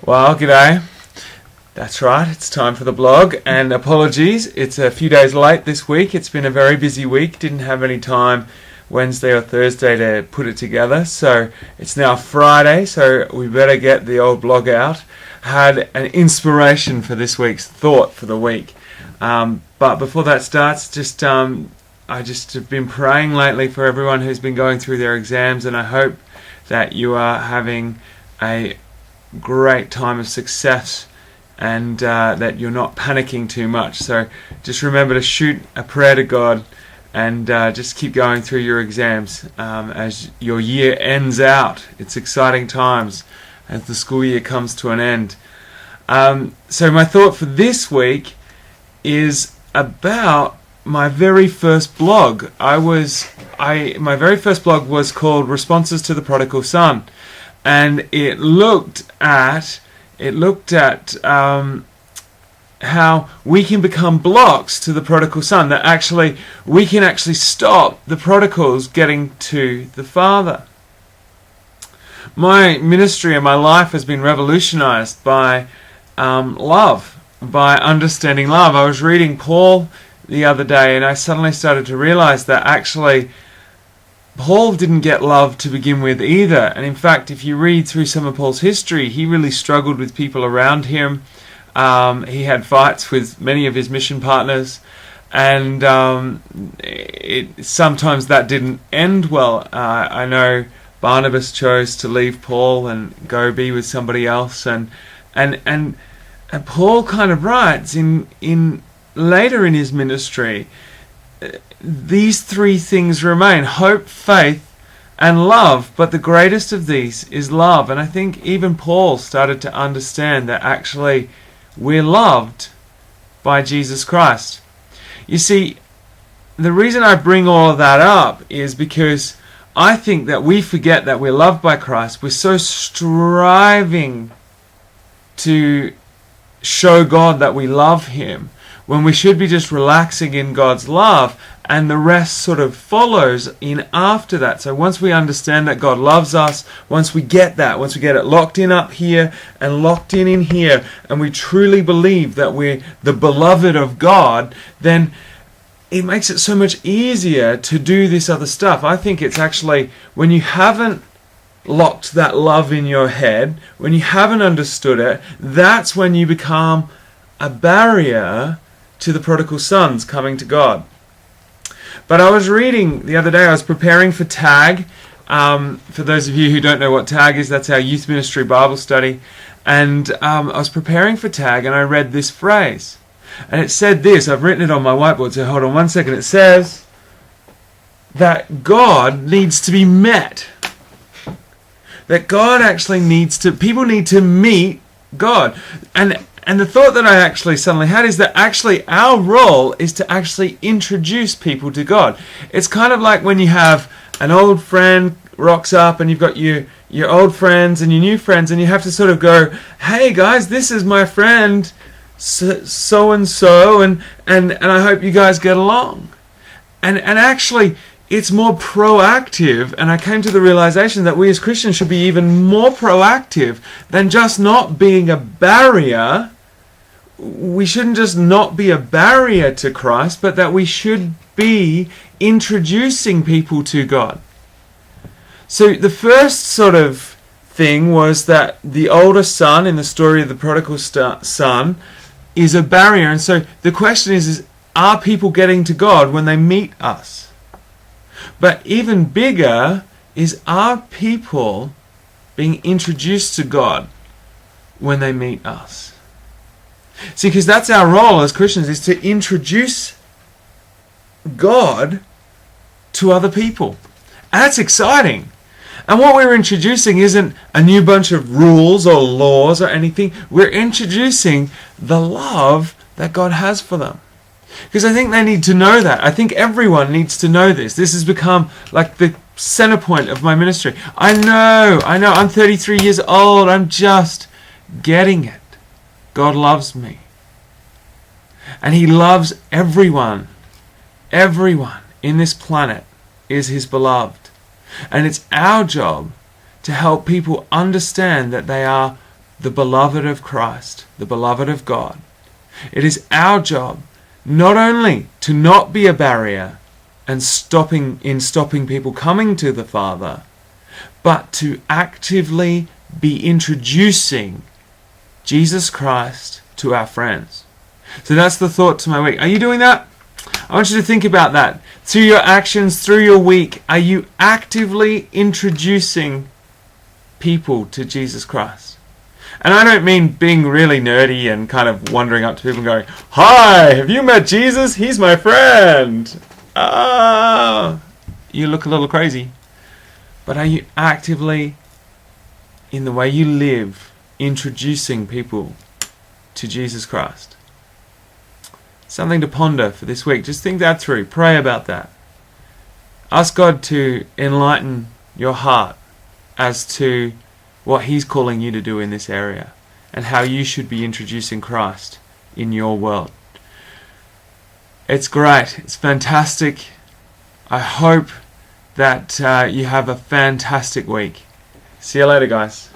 Well, g'day. That's right, it's time for the blog, and apologies, it's a few days late this week. It's been a very busy week, didn't have any time Wednesday or Thursday to put it together, so it's now Friday, so we better get the old blog out. Had an inspiration for this week's thought for the week, but before that starts, I just have been praying lately for everyone who's been going through their exams, and I hope that you are having a great time of success and that you're not panicking too much. So just remember to shoot a prayer to God and just keep going through your exams as your year ends out. It's exciting times as the school year comes to an end. So my thought for this week is about my very first blog. My very first blog was called Responses to the Prodigal Son. And it looked at how we can become blocks to the prodigal son, that we can actually stop the prodigals getting to the Father. My ministry and my life has been revolutionized by love, by understanding love. I was reading Paul the other day, and I suddenly started to realize that actually Paul didn't get love to begin with either. And in fact, if you read through some of Paul's history, he really struggled with people around him. He had fights with many of his mission partners, and sometimes that didn't end well. I know Barnabas chose to leave Paul and go be with somebody else, and Paul kind of writes in later in his ministry, these three things remain: hope, faith, and love. But the greatest of these is love. And I think even Paul started to understand that actually we're loved by Jesus Christ. You see, the reason I bring all of that up is because I think that we forget that we're loved by Christ. We're so striving to show God that we love Him, when we should be just relaxing in God's love, and the rest sort of follows in after that. So once we understand that God loves us, once we get it locked in up here and locked in here, and we truly believe that we're the beloved of God, then it makes it so much easier to do this other stuff. I think it's actually when you haven't locked that love in your head, when you haven't understood it, that's when you become a barrier to the prodigal sons coming to God. But I was reading the other day, I was preparing for TAG. For those of you who don't know what TAG is, that's our youth ministry Bible study. And I was preparing for TAG, and I read this phrase. And it said this, I've written it on my whiteboard, so hold on one second. It says that God needs to be met. That God actually people need to meet God. And the thought that I actually suddenly had is that actually our role is to actually introduce people to God. It's kind of like when you have an old friend rocks up, and you've got your old friends and your new friends, and you have to sort of go, hey guys, this is my friend so-and-so, and I hope you guys get along. And actually, it's more proactive, and I came to the realization that we as Christians should be even more proactive than just not being a barrier. We shouldn't just not be a barrier to Christ, but that we should be introducing people to God. So the first sort of thing was that the older son in the story of the prodigal son is a barrier. And so the question is are people getting to God when they meet us? But even bigger is, are people being introduced to God when they meet us? See, because that's our role as Christians, is to introduce God to other people. And that's exciting. And what we're introducing isn't a new bunch of rules or laws or anything. We're introducing the love that God has for them. Because I think they need to know that. I think everyone needs to know this. This has become like the center point of my ministry. I know, I'm 33 years old. I'm just getting it. God loves me. And He loves everyone. Everyone in this planet is His beloved. And it's our job to help people understand that they are the beloved of Christ, the beloved of God. It is our job not only to not be a barrier and stopping people coming to the Father, but to actively be introducing Jesus Christ to our friends. So that's the thought to my week. Are you doing that? I want you to think about that. Through your actions, through your week, are you actively introducing people to Jesus Christ? And I don't mean being really nerdy and kind of wandering up to people and going, "Hi, have you met Jesus? He's my friend." You look a little crazy. But are you actively, in the way you live, introducing people to Jesus Christ? Something to ponder for this week. Just think that through. Pray about that. Ask God to enlighten your heart as to what He's calling you to do in this area and how you should be introducing Christ in your world. It's great. It's fantastic. I hope that you have a fantastic week. See you later, guys.